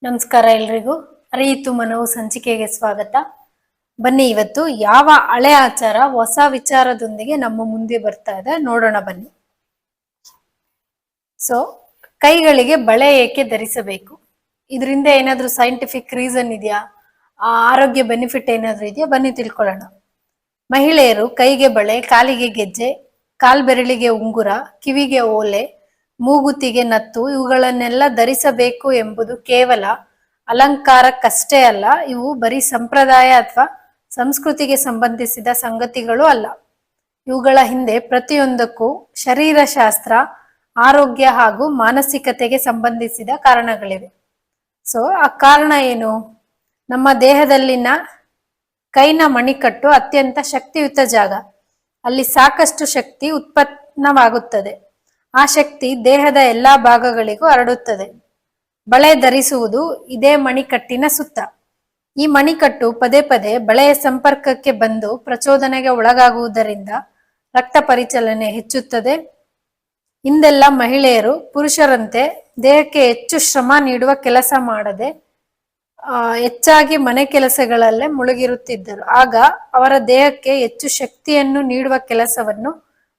ನಮಸ್ಕಾರ ಎಲ್ರಿಗೂ. ಅರಿಯಿತು ಮನವು ಸಂಚಿಕೆಗೆ ಸ್ವಾಗತ. ಬನ್ನಿ, ಇವತ್ತು ಯಾವ ಹಳೆ ಆಚಾರ ಹೊಸ ವಿಚಾರದೊಂದಿಗೆ ನಮ್ಮ ಮುಂದೆ ಬರ್ತಾ ಇದೆ ನೋಡೋಣ ಬನ್ನಿ. ಕೈಗಳಿಗೆ ಬಳೆ ಏಕೆ ಧರಿಸಬೇಕು? ಇದರಿಂದ ಏನಾದ್ರೂ ಸೈಂಟಿಫಿಕ್ ರೀಸನ್ ಇದೆಯಾ? ಆರೋಗ್ಯ ಬೆನಿಫಿಟ್ ಏನಾದ್ರೂ ಇದೆಯಾ? ಬನ್ನಿ ತಿಳ್ಕೊಳ್ಳೋಣ. ಮಹಿಳೆಯರು ಕೈಗೆ ಬಳೆ, ಕಾಲಿಗೆ ಗೆಜ್ಜೆ, ಕಾಲ್ಬೆರಳಿಗೆ ಉಂಗುರ, ಕಿವಿಗೆ ಓಲೆ, ಮೂಗುತಿಗೆ ನತ್ತು ಇವುಗಳನ್ನೆಲ್ಲ ಧರಿಸಬೇಕು ಎಂಬುದು ಕೇವಲ ಅಲಂಕಾರಕ್ಕಷ್ಟೇ ಅಲ್ಲ. ಇವು ಬರೀ ಸಂಪ್ರದಾಯ ಅಥವಾ ಸಂಸ್ಕೃತಿಗೆ ಸಂಬಂಧಿಸಿದ ಸಂಗತಿಗಳು ಅಲ್ಲ. ಇವುಗಳ ಹಿಂದೆ ಪ್ರತಿಯೊಂದಕ್ಕೂ ಶರೀರಶಾಸ್ತ್ರ, ಆರೋಗ್ಯ ಹಾಗೂ ಮಾನಸಿಕತೆಗೆ ಸಂಬಂಧಿಸಿದ ಕಾರಣಗಳಿವೆ. ಆ ಕಾರಣ ಏನು? ನಮ್ಮ ದೇಹದಲ್ಲಿನ ಕೈನ ಮಣಿಕಟ್ಟು ಅತ್ಯಂತ ಶಕ್ತಿಯುತ ಜಾಗ. ಅಲ್ಲಿ ಸಾಕಷ್ಟು ಶಕ್ತಿ ಉತ್ಪನ್ನವಾಗುತ್ತದೆ. ಆ ಶಕ್ತಿ ದೇಹದ ಎಲ್ಲಾ ಭಾಗಗಳಿಗೂ ಹರಡುತ್ತದೆ. ಬಳೆ ಧರಿಸುವುದು ಇದೇ ಮಣಿಕಟ್ಟಿನ ಸುತ್ತ. ಈ ಮಣಿಕಟ್ಟು ಪದೇ ಪದೇ ಬಳೆಯ ಸಂಪರ್ಕಕ್ಕೆ ಬಂದು ಪ್ರಚೋದನೆಗೆ ಒಳಗಾಗುವುದರಿಂದ ರಕ್ತ ಪರಿಚಲನೆ ಹೆಚ್ಚುತ್ತದೆ. ಹಿಂದೆಲ್ಲ ಮಹಿಳೆಯರು ಪುರುಷರಂತೆ ದೇಹಕ್ಕೆ ಹೆಚ್ಚು ಶ್ರಮ ನೀಡುವ ಕೆಲಸ ಮಾಡದೆ ಹೆಚ್ಚಾಗಿ ಮನೆ ಕೆಲಸಗಳಲ್ಲೇ ಮುಳುಗಿರುತ್ತಿದ್ದರು. ಆಗ ಅವರ ದೇಹಕ್ಕೆ ಹೆಚ್ಚು ಶಕ್ತಿಯನ್ನು ನೀಡುವ ಕೆಲಸವನ್ನು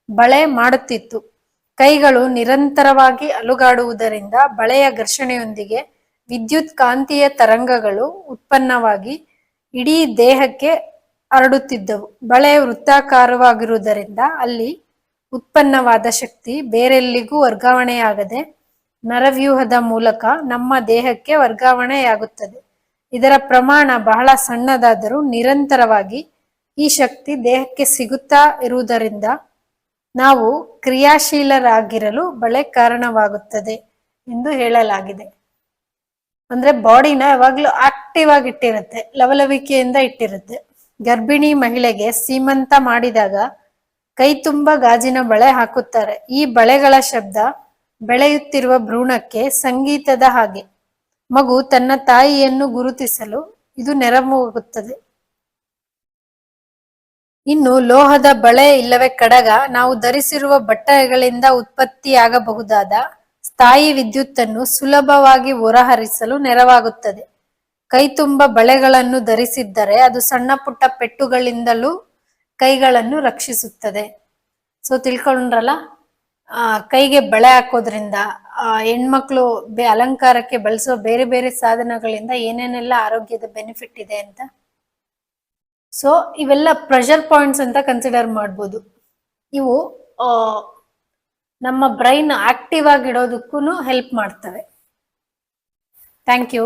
ಬಳೆ ಮಾಡುತ್ತಿತ್ತು. ಕೈಗಳು ನಿರಂತರವಾಗಿ ಅಲುಗಾಡುವುದರಿಂದ ಬಳೆಯ ಘರ್ಷಣೆಯೊಂದಿಗೆ ವಿದ್ಯುತ್ ಕಾಂತೀಯ ತರಂಗಗಳು ಉತ್ಪನ್ನವಾಗಿ ಇಡೀ ದೇಹಕ್ಕೆ ಹರಡುತ್ತಿದ್ದವು. ಬಳೆ ವೃತ್ತಾಕಾರವಾಗಿರುವುದರಿಂದ ಅಲ್ಲಿ ಉತ್ಪನ್ನವಾದ ಶಕ್ತಿ ಬೇರೆಲ್ಲಿಗೂ ವರ್ಗಾವಣೆಯಾಗದೆ ನರವ್ಯೂಹದ ಮೂಲಕ ನಮ್ಮ ದೇಹಕ್ಕೆ ವರ್ಗಾವಣೆಯಾಗುತ್ತದೆ. ಇದರ ಪ್ರಮಾಣ ಬಹಳ ಸಣ್ಣದಾದರೂ ನಿರಂತರವಾಗಿ ಈ ಶಕ್ತಿ ದೇಹಕ್ಕೆ ಸಿಗುತ್ತಾ ಇರುವುದರಿಂದ ನಾವು ಕ್ರಿಯಾಶೀಲರಾಗಿರಲು ಬಳೆ ಕಾರಣವಾಗುತ್ತದೆ ಎಂದು ಹೇಳಲಾಗಿದೆ. ಅಂದ್ರೆ ಬಾಡಿನ ಯಾವಾಗ್ಲೂ ಆಕ್ಟಿವ್ ಆಗಿ ಇಟ್ಟಿರುತ್ತೆ, ಲವಲವಿಕೆಯಿಂದ ಇಟ್ಟಿರುತ್ತೆ. ಗರ್ಭಿಣಿ ಮಹಿಳೆಗೆ ಸೀಮಂತ ಮಾಡಿದಾಗ ಕೈ ತುಂಬ ಗಾಜಿನ ಬಳೆ ಹಾಕುತ್ತಾರೆ. ಈ ಬಳೆಗಳ ಶಬ್ದ ಬೆಳೆಯುತ್ತಿರುವ ಭ್ರೂಣಕ್ಕೆ ಸಂಗೀತದ ಹಾಗೆ. ಮಗು ತನ್ನ ತಾಯಿಯನ್ನು ಗುರುತಿಸಲು ಇದು ನೆರವಾಗುತ್ತದೆ. ಇನ್ನು ಲೋಹದ ಬಳೆ ಇಲ್ಲವೇ ಕಡಗ ನಾವು ಧರಿಸಿರುವ ಬಟ್ಟೆಗಳಿಂದ ಉತ್ಪತ್ತಿಯಾಗಬಹುದಾದ ಸ್ಥಾಯಿ ವಿದ್ಯುತ್ತನ್ನು ಸುಲಭವಾಗಿ ಹೊರಹರಿಸಲು ನೆರವಾಗುತ್ತದೆ. ಕೈ ತುಂಬ ಬಳೆಗಳನ್ನು ಧರಿಸಿದ್ದರೆ ಅದು ಸಣ್ಣ ಪುಟ್ಟ ಪೆಟ್ಟುಗಳಿಂದಲೂ ಕೈಗಳನ್ನು ರಕ್ಷಿಸುತ್ತದೆ. ತಿಳ್ಕೊಂಡ್ರಲ್ಲ, ಕೈಗೆ ಬಳೆ ಹಾಕೋದ್ರಿಂದ ಹೆಣ್ಮಕ್ಳು ಅಲಂಕಾರಕ್ಕೆ ಬಳಸೋ ಬೇರೆ ಬೇರೆ ಸಾಧನಗಳಿಂದ ಏನೇನೆಲ್ಲ ಆರೋಗ್ಯದ ಬೆನಿಫಿಟ್ ಇದೆ ಅಂತ. ಇವೆಲ್ಲ ಪ್ರೆಷರ್ ಪಾಯಿಂಟ್ಸ್ ಅಂತ ಕನ್ಸಿಡರ್ ಮಾಡ್ಬೋದು. ಇವು ನಮ್ಮ ಬ್ರೈನ್ ಆಕ್ಟಿವ್ ಆಗಿಡೋದಕ್ಕೂ ಹೆಲ್ಪ್ ಮಾಡ್ತವೆ. Thank you.